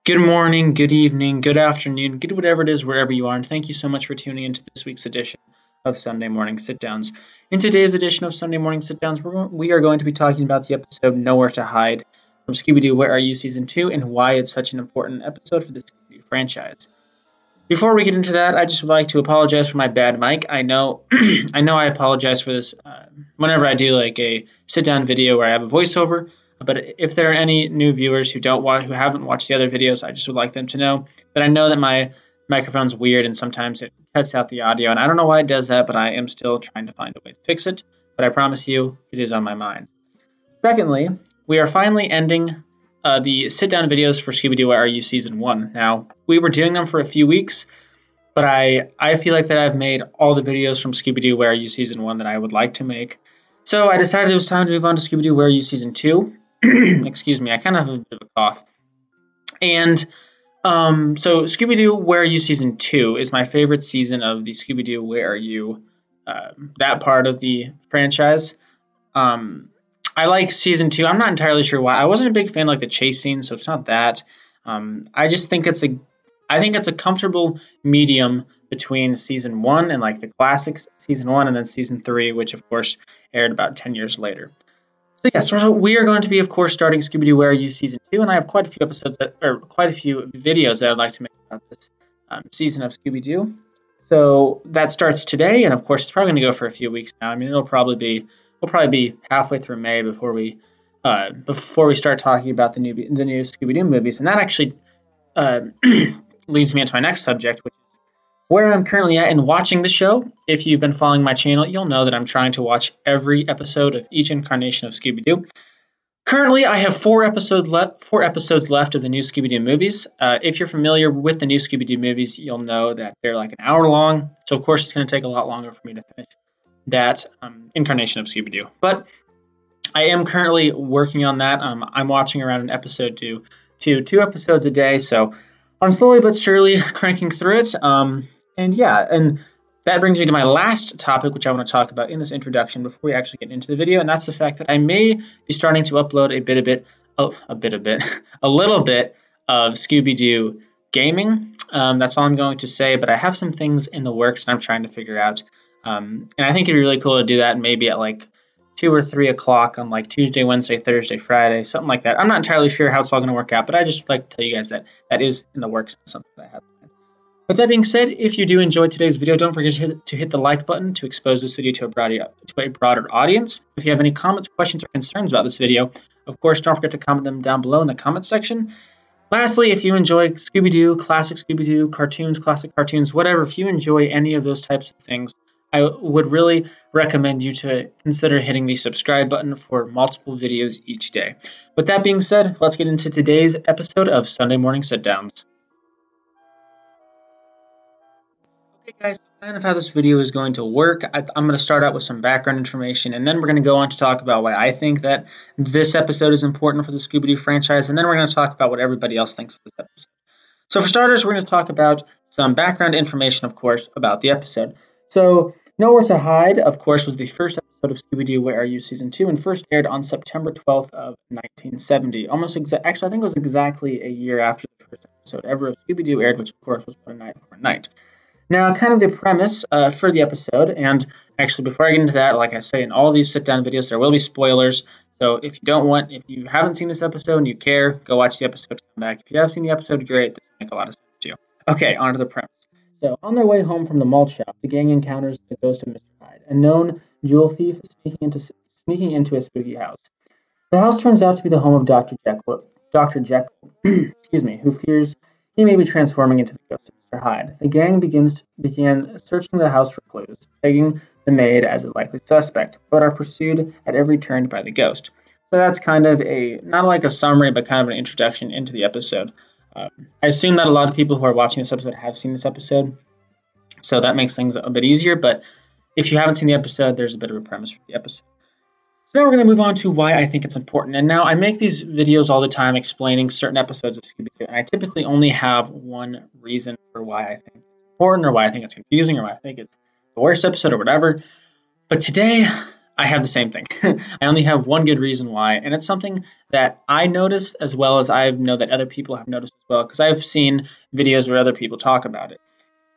Good morning, good evening, good afternoon, good whatever it is, wherever you are, and thank you so much for tuning into this week's edition of Sunday Morning Sit-Downs. In today's edition of Sunday Morning Sit-Downs, we are going to be talking about the episode Nowhere to Hide from Scooby-Doo, Where Are You? Season 2, and why it's such an important episode for the Scooby-Doo franchise. Before we get into that, I just would like to apologize for my bad mic. I know I apologize for this whenever I do like a sit-down video where I have a voiceover. But if there are any new viewers who haven't watched the other videos, I just would like them to know that my microphone's weird and sometimes it cuts out the audio. And I don't know why it does that, but I am still trying to find a way to fix it. But I promise you, it is on my mind. Secondly, we are finally ending the sit-down videos for Scooby-Doo Where Are You? Season 1. Now, we were doing them for a few weeks, but I feel like that I've made all the videos from Scooby-Doo Where Are You? Season 1 that I would like to make. So I decided it was time to move on to Scooby-Doo Where Are You? Season 2. Excuse me, I kind of have a bit of a cough. And so Scooby-Doo Where Are You? Season 2 is my favorite season of the Scooby-Doo Where Are You? That part of the franchise. I like season 2. I'm not entirely sure why. I wasn't a big fan of like the chase scene, so it's not that. I just think it's a comfortable medium between season 1 and like the classic season 1 and then season 3, which of course aired about 10 years later. So yes, so we are going to be, of course, starting Scooby-Doo Where Are You? Season 2, and I have quite a few quite a few videos that I'd like to make about this season of Scooby-Doo. So that starts today, and of course, it's probably going to go for a few weeks now. I mean, we'll probably be halfway through May before we start talking about the new Scooby-Doo movies, and that actually leads me into my next subject, which is where I'm currently at in watching the show. If you've been following my channel, you'll know that I'm trying to watch every episode of each incarnation of Scooby-Doo. Currently, I have four episodes left of the new Scooby-Doo movies. If you're familiar with the new Scooby-Doo movies, you'll know that they're like an hour long. So, of course, it's going to take a lot longer for me to finish that incarnation of Scooby-Doo. But I am currently working on that. I'm watching around an episode to two episodes a day. So I'm slowly but surely cranking through it. And that brings me to my last topic, which I want to talk about in this introduction before we actually get into the video, and that's the fact that I may be starting to upload a little bit of Scooby-Doo gaming. That's all I'm going to say, but I have some things in the works that I'm trying to figure out. And I think it'd be really cool to do that maybe at like 2 or 3 o'clock on like Tuesday, Wednesday, Thursday, Friday, something like that. I'm not entirely sure how it's all going to work out, but I just like to tell you guys that that is in the works and something that I have planned. With that being said, if you do enjoy today's video, don't forget to hit the like button to expose this video to a broader audience. If you have any comments, questions, or concerns about this video, of course, don't forget to comment them down below in the comments section. Lastly, if you enjoy Scooby-Doo, classic Scooby-Doo, cartoons, classic cartoons, whatever, if you enjoy any of those types of things, I would really recommend you to consider hitting the subscribe button for multiple videos each day. With that being said, let's get into today's episode of Sunday Morning Sit-Downs. Okay guys, the plan of how this video is going to work, I'm going to start out with some background information, and then we're going to go on to talk about why I think that this episode is important for the Scooby-Doo franchise, and then we're going to talk about what everybody else thinks of this episode. So for starters, we're going to talk about some background information, of course, about the episode. So Nowhere to Hide, of course, was the first episode of Scooby-Doo Where Are You? Season 2, and first aired on September 12th of 1970. Actually, I think it was exactly a year after the first episode ever of Scooby-Doo aired, which of course was What a Night for a Night. Now, kind of the premise for the episode, and actually before I get into that, like I say in all these sit-down videos, there will be spoilers. So if you haven't seen this episode and you care, go watch the episode, come back. If you have seen the episode, great. This will make a lot of sense to you. Okay, on to the premise. So on their way home from the malt shop, the gang encounters the ghost of Mr. Hyde, a known jewel thief sneaking into a spooky house. The house turns out to be the home of Dr. Jekyll, excuse me, who fears he may be transforming into the ghost of Mr. Hyde. The gang began searching the house for clues, pegging the maid as a likely suspect, but are pursued at every turn by the ghost. So that's kind of not like a summary, but kind of an introduction into the episode. I assume that a lot of people who are watching this episode have seen this episode, so that makes things a bit easier, but if you haven't seen the episode, there's a bit of a premise for the episode. So now we're going to move on to why I think it's important. And now I make these videos all the time explaining certain episodes of Scooby-Doo, and I typically only have one reason for why I think it's important, or why I think it's confusing, or why I think it's the worst episode, or whatever. But today, I have the same thing. I only have one good reason why, and it's something that I noticed as well as I know that other people have noticed as well, because I've seen videos where other people talk about it.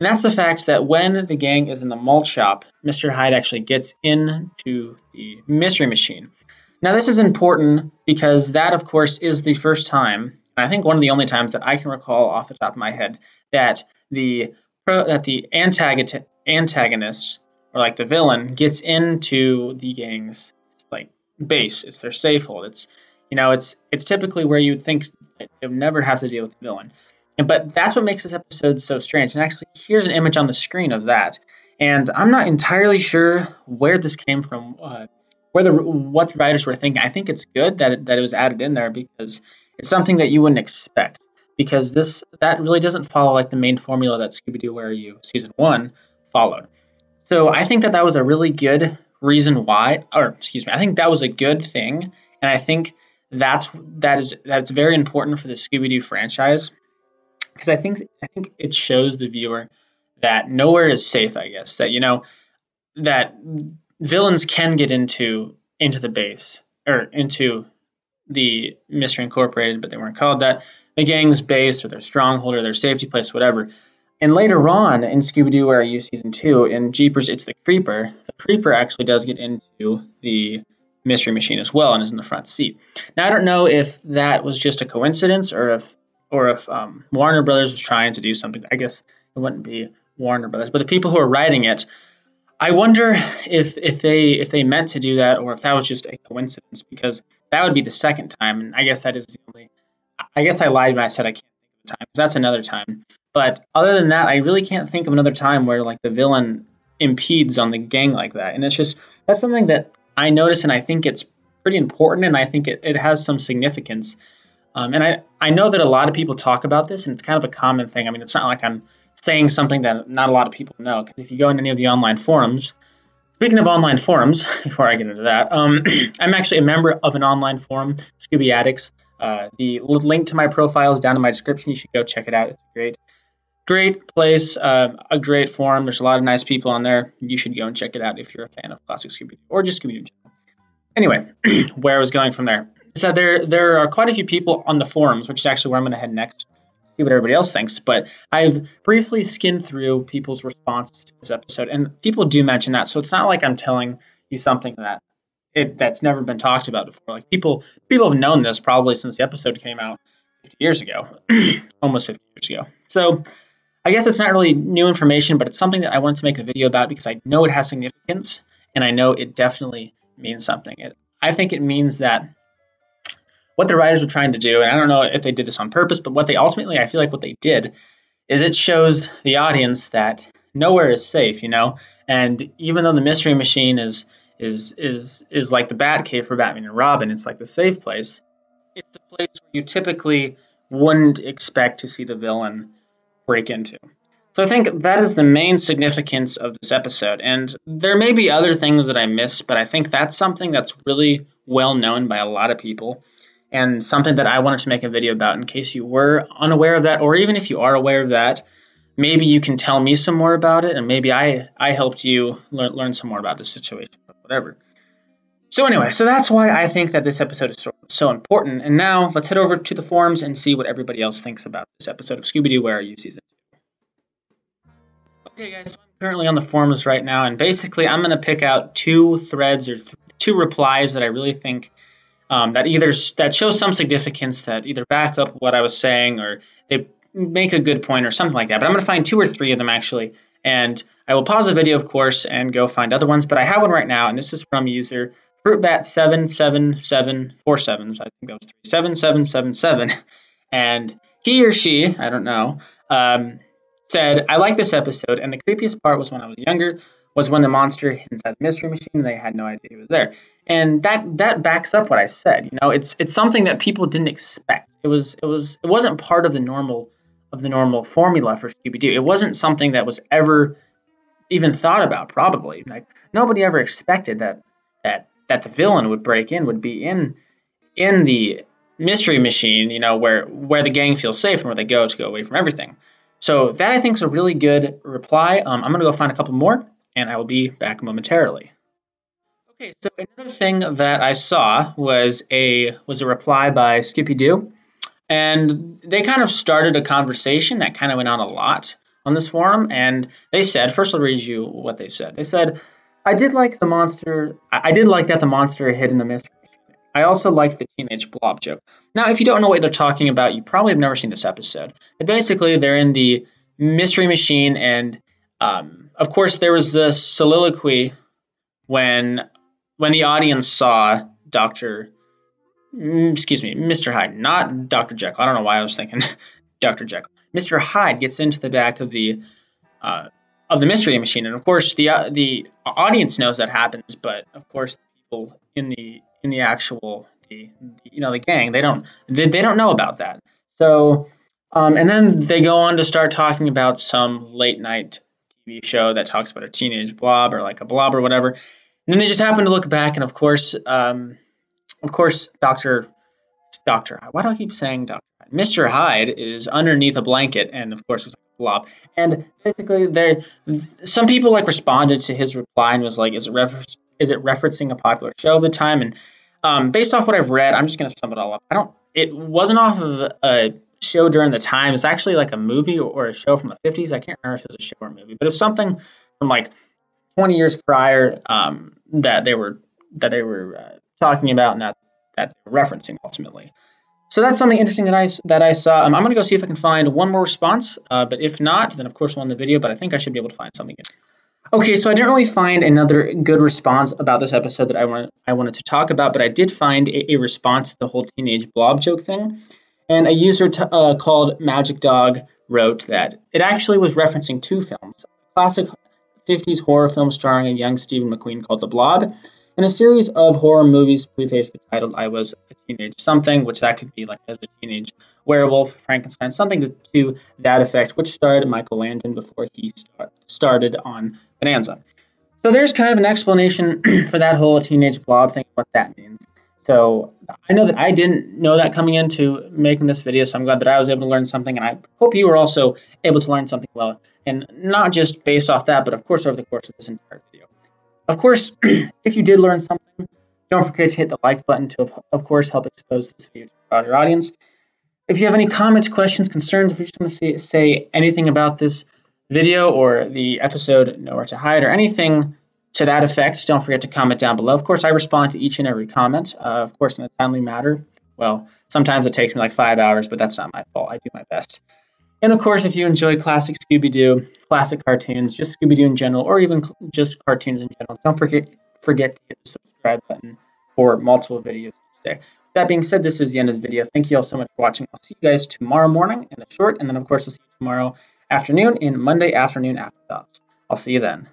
And that's the fact that when the gang is in the malt shop, Mr. Hyde actually gets into the mystery machine. Now, this is important because that, of course, is the first time, and I think one of the only times that I can recall off the top of my head, that the antagonist, or like the villain, gets into the gang's like base. It's their safe hold. It's typically where you would think that they would never have to deal with the villain. But that's what makes this episode so strange. And actually, here's an image on the screen of that. And I'm not entirely sure where this came from, what the writers were thinking. I think it's good that it was added in there because it's something that you wouldn't expect. Because that really doesn't follow like the main formula that Scooby-Doo Where Are You season 1 followed. So I think that was a really good reason why, or excuse me, I think that was a good thing, and I think that's very important for the Scooby-Doo franchise because I think it shows the viewer that nowhere is safe. I guess that that villains can get into the base or into the Mystery Incorporated, but they weren't called that. The gang's base or their stronghold or their safety place, whatever. And later on in Scooby-Doo Where Are You season 2, in Jeepers It's the Creeper actually does get into the mystery machine as well and is in the front seat. Now I don't know if that was just a coincidence or if Warner Brothers was trying to do something. I guess it wouldn't be Warner Brothers, but the people who are writing it, I wonder if they meant to do that or if that was just a coincidence, because that would be the second time, and I guess that is the only. I guess I lied when I said I can't think of the time, 'cause that's another time. But other than that, I really can't think of another time where like the villain impedes on the gang like that, and that's something that I notice, and I think it's pretty important, and I think it has some significance. And I know that a lot of people talk about this, and it's kind of a common thing. I mean, it's not like I'm saying something that not a lot of people know, because if you go in any of the online forums, speaking of online forums, before I get into that, I'm actually a member of an online forum, Scooby Addicts. The link to my profile is down in my description. You should go check it out. It's great place, a great forum. There's a lot of nice people on there. You should go and check it out if you're a fan of classic Scooby-Doo or just Scooby-Doo in general. Anyway, where I was going from there. So there are quite a few people on the forums, which is actually where I'm going to head next, see what everybody else thinks. But I've briefly skimmed through people's responses to this episode, and people do mention that. So it's not like I'm telling you something that's never been talked about before. Like people have known this probably since the episode came out 50 years ago, almost 50 years ago. So I guess it's not really new information, but it's something that I wanted to make a video about because I know it has significance, and I know it definitely means something. I think it means that what the writers were trying to do, and I don't know if they did this on purpose, but I feel like what they did is it shows the audience that nowhere is safe, and even though the Mystery Machine is like the Batcave for Batman and Robin, it's like the safe place. It's the place where you typically wouldn't expect to see the villain break into. So I think that is the main significance of this episode, and there may be other things that I missed, but I think that's something that's really well known by a lot of people, and something that I wanted to make a video about in case you were unaware of that, or even if you are aware of that, maybe you can tell me some more about it, and maybe I helped you learn some more about the situation, whatever. So anyway, so that's why I think that this episode is so important. And now let's head over to the forums and see what everybody else thinks about this episode of Scooby-Doo Where Are You season 2. Okay, guys, so I'm currently on the forums right now, and basically I'm going to pick out two threads or two replies that I really think that show some significance, that either back up what I was saying or they make a good point or something like that. But I'm going to find 2 or 3 of them actually, and I will pause the video, of course, and go find other ones. But I have one right now, and this is from user FruitBat77747. So I think that was 7777, and he or she, I don't know, said, "I like this episode, and the creepiest part was when I was younger, was when the monster hid inside the mystery machine and they had no idea he was there." And that backs up what I said. It's something that people didn't expect. It wasn't part of the normal formula for Scooby-Doo. It wasn't something that was ever even thought about, probably. Like nobody ever expected that the villain would be in the mystery machine, where the gang feels safe and where they go to go away from everything. So that I think is a really good reply. I'm gonna go find a couple more, and I will be back momentarily. Okay, so another thing that I saw was a reply by Scooby-Doo, and they kind of started a conversation that kind of went on a lot on this forum. And they said, first I'll read you what they said. They said, "I did like the monster. I did like that the monster hid in the mystery. I also liked the teenage blob joke." Now, if you don't know what they're talking about, you probably have never seen this episode. But basically, they're in the mystery machine, and of course, there was the soliloquy when the audience saw Mr. Hyde, not Dr. Jekyll. I don't know why I was thinking Dr. Jekyll. Mr. Hyde gets into the back uh, of the mystery machine, and of course the audience knows that happens, but of course the people in the actual the gang, they don't know about that. So and then they go on to start talking about some late night TV show that talks about a teenage blob or like a blob or whatever. And then they just happen to look back, and of course, Doctor Hyde. Why do I keep saying Doctor Hyde? Mr. Hyde is underneath a blanket, and of course, was like a blob. And basically, some people like responded to his reply and was like, is it referencing a popular show of the time?" And based off what I've read, I'm just gonna sum it all up. I don't. It wasn't off of a show during the time. It's actually like a movie or a show from the 50s. I can't remember if it was a show or a movie, but it was something from like 20 years prior, that they were talking about, and that they were referencing ultimately. So that's something interesting that I saw. I'm going to go see if I can find one more response, but if not, then of course we'll end the video. But I think I should be able to find something. Okay, so I didn't really find another good response about this episode that I wanted to talk about, but I did find a response to the whole teenage blob joke thing. And a user called Magic Dog wrote that it actually was referencing two films: a classic 50s horror film starring a young Stephen McQueen called The Blob, and a series of horror movies previously titled I Was a Teenage Something, which that could be like as a teenage werewolf, Frankenstein, something to that effect, which starred Michael Landon before he started on Bonanza. So there's kind of an explanation for that whole teenage blob thing, what that means. So I know that I didn't know that coming into making this video, so I'm glad that I was able to learn something, and I hope you were also able to learn something well, and not just based off that, but of course over the course of this entire video. Of course, if you did learn something, don't forget to hit the like button to, of course, help expose this video to a broader audience. If you have any comments, questions, concerns, if you just want to say anything about this video or the episode Nowhere to Hide or anything to that effect, don't forget to comment down below. Of course, I respond to each and every comment, of course, in a timely manner. Well, sometimes it takes me like 5 hours, but that's not my fault. I do my best. And of course, if you enjoy classic Scooby-Doo, classic cartoons, just Scooby-Doo in general, or even just cartoons in general, don't forget to hit the subscribe button for multiple videos each day. With that being said, this is the end of the video. Thank you all so much for watching. I'll see you guys tomorrow morning in a short, and then of course, I'll see you tomorrow afternoon in Monday afternoon afterthoughts. I'll see you then.